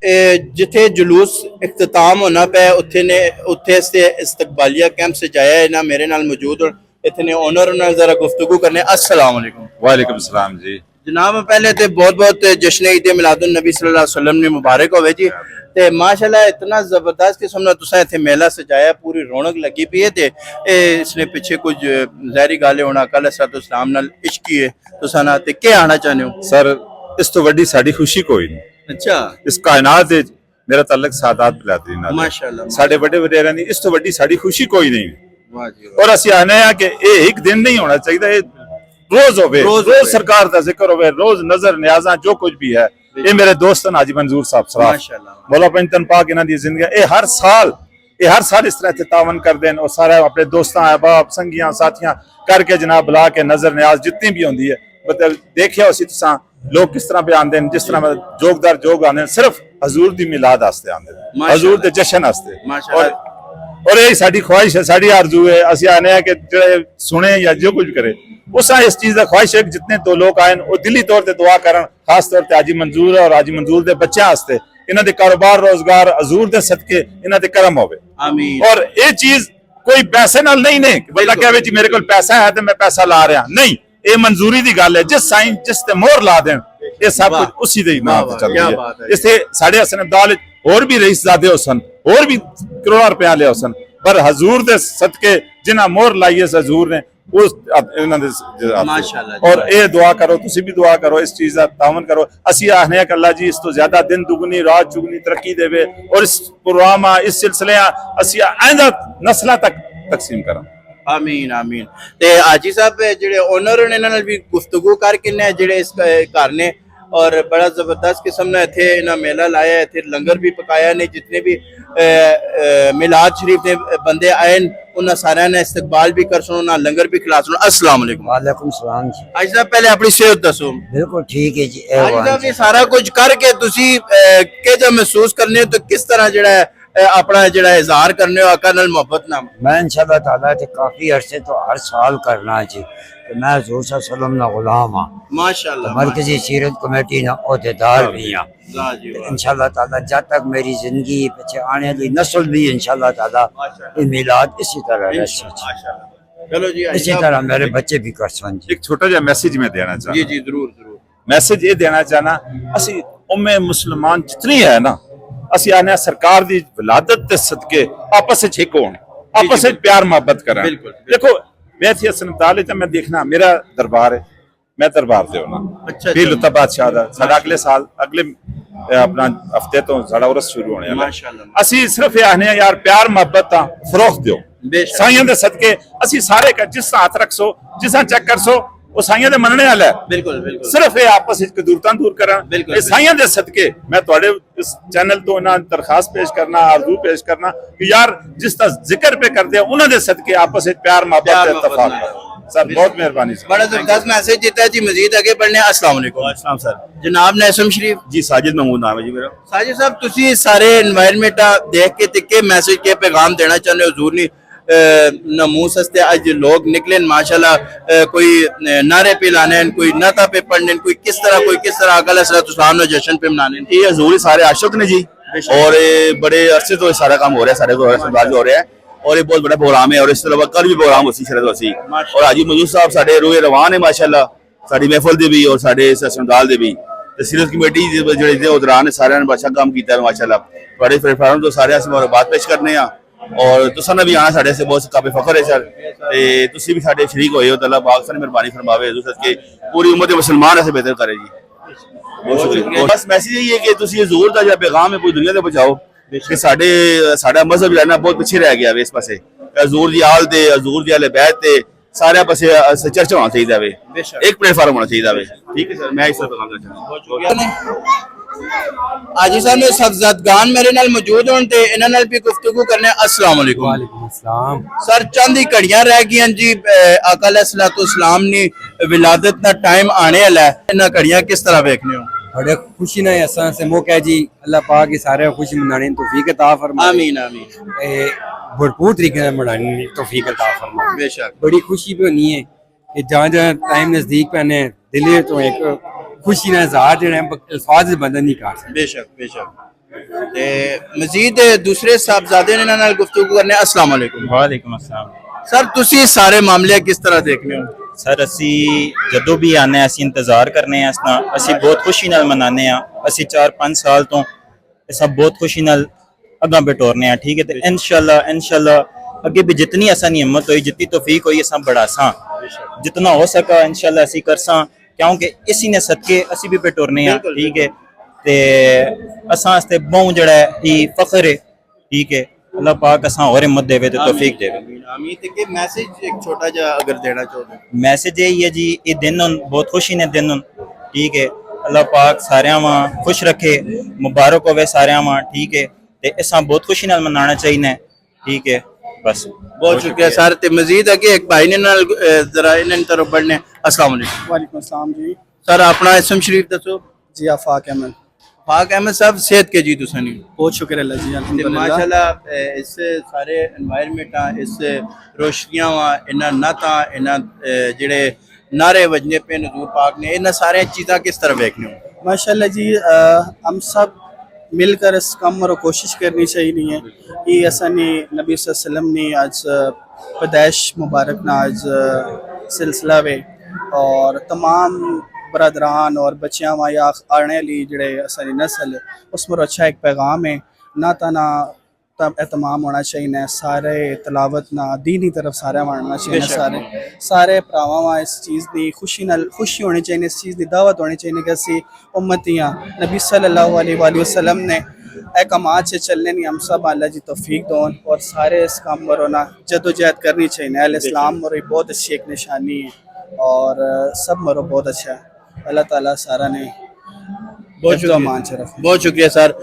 जिथे जुलूस इख्तिताम होना पे उत्थे से इस्तकबालिया कैंप से जाया है ना मेरे नाल मौजूद और इतने ओनर नाल जरा गुफ्तगू करने। अस्सलाम वालेकुम। वालेकुम सलाम जी। जनाब पहले तो बहुत बहुत जश्न ईद मिलादुन नबी सल्लल्लाहु अलैहि वसल्लम ने मुबारक होवे जी। ते माशाल्लाह इतना जबरदस्त किस्म दा तुसा इथे मेला सजाया, पूरी रौनक लगी पई है। ते इसने पीछे कुछ ज़ाहिरी गल होना अकाल सलाम नाल इश्क ही है तुसा ना ते क्या आना चाहते हो सर इस तो वड्डी साडी खुशी कोई नहीं। अच्छा इस कायनात दे मेरा ताल्लुक सादात बिलादरी नाल माशाल्लाह साडे वड्डे वडेरियां दी इस तो वड्डी साडी खुशी कोई नहीं। वाह जी वाह। और ਅਸੀਂ ਆਨੇ ਆ ਕਿ ਇਹ ਇੱਕ ਦਿਨ नहीं होना चाहिए, ये रोज होवे, रोज सरकार दा जिक्र होवे, रोज नजर न्याज़ां जो कुछ भी है। ये मेरे दोस्त हाजी मंजूर साहब सराफ माशाल्लाह मौला पंजतन पाक इन्हां दी जिंदगी ये हर साल इस तरह तावन कर देन और सारे अपने दोस्तां अहबाब संगियां साथियां करके जनाब बुला के नजर न्याज जितनी भी होंदी है मतलब देखिया उसी तुसां लोग किस तरह पे आंदे जिस तरह जोगदार जोग आंदे सिर्फ हजूर दी मिलाद वास्ते आंदे, हजूर दे जश्न वास्ते। और यही साडी ख्वाहिश है, साडी आरजू है। ਅਸੀਂ आने हैं कि जो सुने या जो कुछ करे उस इस चीज का ख्वाहिश है कि जितने तो लोग आए वो दिली तौर पर दुआ करन, खास तौर पर हाजी मंजूर और हाजी मंजूर के बच्चों वास्ते इन्हां दे कारोबार रोजगार हजूर दे सदके इन्हां दे करम होवे। आमीन। और ये चीज कोई पैसे नाल नहीं ने बंदा कहे जी मेरे को पैसा है तो मैं पैसा ला रहा नहीं, ये मंजूरी की गल है। जिस साईं जिस ते मोहर ला देन ये सब कुछ उसी दे नाम ते चल रही है। इससे साढ़े हसन अब्दाल और भी रईसजादे हुसन और भी करोड़ रुपया ले हुसन पर हजूर दे सदके जिन्हां मोहर लाई है हजूर ने उस माशाअल्लाह। और ये दुआ करो, तुसी भी दुआ करो, इस चीज का तावन करो। असी आखने कि अल्लाह जी इस तो ज्यादा दिन दुगनी रात चुगनी तरक्की देवे और इस प्रोग्राम इस सिलसिले असी आइंदा नस्लां तक तकसीम करा। आमीन आमीन। ते हाजी साहब जेडे ओनर ने इन्हां नाल भी गुफ्तगू करके ने जेडे इस घर ने और बड़ा जबरदस्त किस्म ने इथे इन्हां मेला लाया, इथे लंगर भी पकाया ने। जितने भी मिलाद शरीफ के बंदे आए उन्हें सारे ने इस्तकबाल भी कर सुनो ना लंगर भी खिला सुनो। अस्सलाम वालेकुम। वालेकुम सलाम जी। हाजी साहब पहले अपनी सेहत दसो। बिल्कुल ठीक है जी। हाजी साहब ये सारा कुछ करके तुसी के जब महसूस करने हो तो किस तरह जेड़ा अपना जेड़ा इजहार करने हो आका नाल मोहब्बत नाल? मैं इंशाअल्लाह ताला ते काफी अरसे तो हर साल करना जी कि मैं हजूर सल्लल्लाहु अलैहि वसल्लम ना गुलाम हां माशाअल्लाह। मरकजी सीरत कमेटी ना ओहदेदार भी हां इंशाअल्लाह ताला। जब तक मेरी जिंदगी पीछे आने वाली नस्ल भी इंशाअल्लाह ताला ये मिलाद इसी तरह रहे। चलो जी इसी तरह मेरे बच्चे भी कर सन जी। एक छोटा सा मैसेज मैं देना चाहता। जी जी जरूर जरूर। मैसेज ये देना चाहना असी उम्मे मुसलमान जितनी है ना ਅਸੀਂ ਆਨੇ सरकार दी विलादत दे सदके आपस विच एक होण, आपस विच प्यार मोहब्बत करा। देखो मैं इत्थे हसन ते मैं देखना मेरा दरबार है, मैं दरबार दे होना फिर लुत्ता बादशाह दा साडा अगले साल अगले अपना हफ्ते तो साडा उरस शुरू होने वाला माशाअल्लाह। ਅਸੀਂ सिर्फ ये आने यार प्यार मोहब्बत दा फरोख दियो साईं दे सदके। ਅਸੀਂ ਸਾਰੇ जिस हथ रखसो जिस चेक करसो वो साइयां दे मनने वाला है। बिल्कुल बिल्कुल। सिर्फ ये आपस विच दूरतां दूर करन ये साइयां दे सदके मैं तुहाडे इस चैनल तो ना दरखास्त पेश करना आरज़ू पेश करना कि यार जिस दा जिक्र पे करदे उन्हां दे सदके आपस विच प्यार मोहब्बत ते इत्तेफाक सर। बहुत मेहरबानी सर। बड़ा जबरदस्त मैसेज देता है जी। मजीद आगे बढ़ने। अस्सलाम वालेकुम। अस्सलाम सर। जनाब नैसम शरीफ जी। साजिद महमूद नाम है जी मेरा। साजिद साहब तुसी सारे एनवायरनमेंट देख के ते के मैसेज के पैगाम देना चाहते हो हजूर ने नमूस हस्ते आज लोग निकले माशाल्लाह कोई नारे पे लाने कोई नाता पे पढ़ने कोई किस तरह अकल ने जश्न पे मनाने। ये हजूर सारे आशिक ने जी और बड़े अरसे तो सारा काम हो रहा है, सारे हो रहा है और ये बहुत बड़ा प्रोग्राम है। और इस तरह कल भी प्रोग्राम होसी शरद होसी और हाजी मंजूर साहब साडे रोए रवान है माशाल्लाह साडी महफिल दे भी और साडे संदाल दे भी सीरत कमेटी जेडे उदरान सारे ने अच्छा काम किया माशाल्लाह। बड़े प्लेटफार्म तो सारे असीं मुबारकबाद पेश करने आ और तुसां ने भी आना साडे से बहुत काफी फखर है सर। ते तुसीं भी साडे शरीक होए हो तो अल्लाह पाक सारी मेहरबानी फरमावे हजूर सदके पूरी उम्मत मुसलमान ऐसे बेहतर करे जी। बहुत शुक्रिया। बस मैसेज यही है कि तुसीं हजूर दा जो पैगाम है पूरी दुनिया ते पहुंचाओ कि साडा मजहब रहना बहुत पीछे रह गया इस पासे। हजूर दी आल ते हजूर दी अहले बैत ते सारे पासे चर्चा होना चाहिए, एक प्लेटफार्म होना चाहिए। ठीक है सर मैं इस पैगाम देना चाहता हाजी साहब ने सब्ज़तगान मेरे नाल मौजूद होन ते इन्हां नाल भी गुफ्तगू करने। अस्सलाम वालेकुम। वालेकुम अस्सलाम। सर चंद ही घड़ियां रह गई जी आका अलैहिस्सलाम नी विलादत दा टाइम आने वाला है, इन्हां घड़ियां किस तरह देखने हो? बड़े खुशी ना असां से मौका है जी। अल्लाह पाक की सारे खुशी मनाने तौफीक अता फरमाए। आमीन आमीन। भरपूर तरीके से मनाने तौफीक अता फरमाए। बेशक बड़ी खुशी भी होनी है कि जहाँ टाइम नजदीक पैने दिल तो एक खुशी ना इजहार जो अल्फाज बंदा नहीं कर सकते। बेशक बेशक। ते मजीद दूसरे साहबजादे ने इन्हां नाल गुफ्तगू करने। अस्सलाम वालेकुम वालेकुम अस्सलाम सर, तुसी सारे मामले किस तरह देखने हो? सर ਅਸੀਂ ਜਦੋਂ ਵੀ ਆਨੇ ਅਸੀਂ ਇੰਤਜ਼ਾਰ ਕਰਨੇ ਆ ਇਸਦਾ ਅਸੀਂ ਬਹੁਤ ਖੁਸ਼ੀ ਨਾਲ ਮਨਾਉਂਦੇ ਆ ਅਸੀਂ 4-5 ਸਾਲ ਤੋਂ ਇਹ ਸਭ ਬਹੁਤ ਖੁਸ਼ੀ ਨਾਲ ਅੱਗਾ ਬਟੋਰਨੇ ਆ ਠੀਕ ਹੈ ਤੇ ਇਨਸ਼ਾਅੱਲਾ ਅੱਗੇ ਵੀ ਜਿਤਨੀ ਆਸਾਨੀ ਹਿੰਮਤ ਹੋਈ ਜਿੱਤੀ ਤੌਫੀਕ ਹੋਈ ਅਸਾਂ ਬੜਾਸਾਂ ਜਿੰਨਾ ਹੋ ਸਕਾ ਇਨਸ਼ਾਅੱਲਾ ਅਸੀਂ ਕਰਸਾਂ ਕਿਉਂਕਿ ਇਸੀ ਨੇ ਸਦਕੇ ਅਸੀਂ ਵੀ ਬਟੋਰਨੇ ਆ ਠੀਕ ਹੈ ਤੇ ਅਸਾਂ ਵਾਸਤੇ ਬਹੁਤ ਜਿਹੜਾ ਇਹ ਫਖਰ ਹੈ ਠੀਕ है अल्लाह पाक असा और हिम्मत देवे ते तौफीक देवे आमीन। ते के मैसेज एक छोटा जा अगर देना चाहो? मैसेज यही है जी ये दिन बहुत खुशी ने दिन ठीक है अल्लाह पाक सारे खुश रखे मुबारक होवे सारे ठीक है ते असा बहुत खुशी नाल मनाना चाहिए ठीक है बस। बहुत शुक्रिया सर। ते मजीद अगे एक भाई ने नाल जरा इन तरफ बढ़ने। अस्सलाम वालेकुम। वालेकुम अस्सलाम जी। सर अपना इसम शरीफ दसो। जी आफाक अहमद। पाक अहमद साहब सेहत के जी तुसानी? बहुत शुक्र अल्लाह जी अल्हम्दुलिल्लाह। माशाल्लाह इस सारे एनवायरनमेंट इस रोशनियां वा इन्ना नाता इन्ना जेड़े नारे वजने पे नजूर पाक ने इन सारे चीज़ां किस तरह देखने हो? माशाल्लाह जी हम सब मिलकर इस काम और कोशिश करनी चाहिए ये असनी नबी सल्लल्लाहु अलैहि वसल्लम ने आज पैदाइश मुबारक ना आज सिलसिला वे और तमाम बरदरान और बच्चियां या आने वाली जड़े सारी नस्ल उस पर अच्छा एक पैगाम है ना तना तब एहतमाम होना चाहिए सारे तलावत ना दीनी तरफ सारे मानना चाहिए सारे भरावां इस चीज़ की खुशी होनी चाहिए इस चीज़ की दावत होनी चाहिए कि असी उम्मतियाँ नबी सल्लल्लाहु अलैहि वसल्लम ने अहकामात से चलने नहीं हम सब अल्लाह जी तौफीक दोन और सारे इस काम पर होना जदोजहद करनी चाहिए। अल इस्लाम और बहुत अच्छी एक निशानी है और सब मरो बहुत अच्छा है। अल्लाह ताला सारा ने बहुत शुक्रिया सर।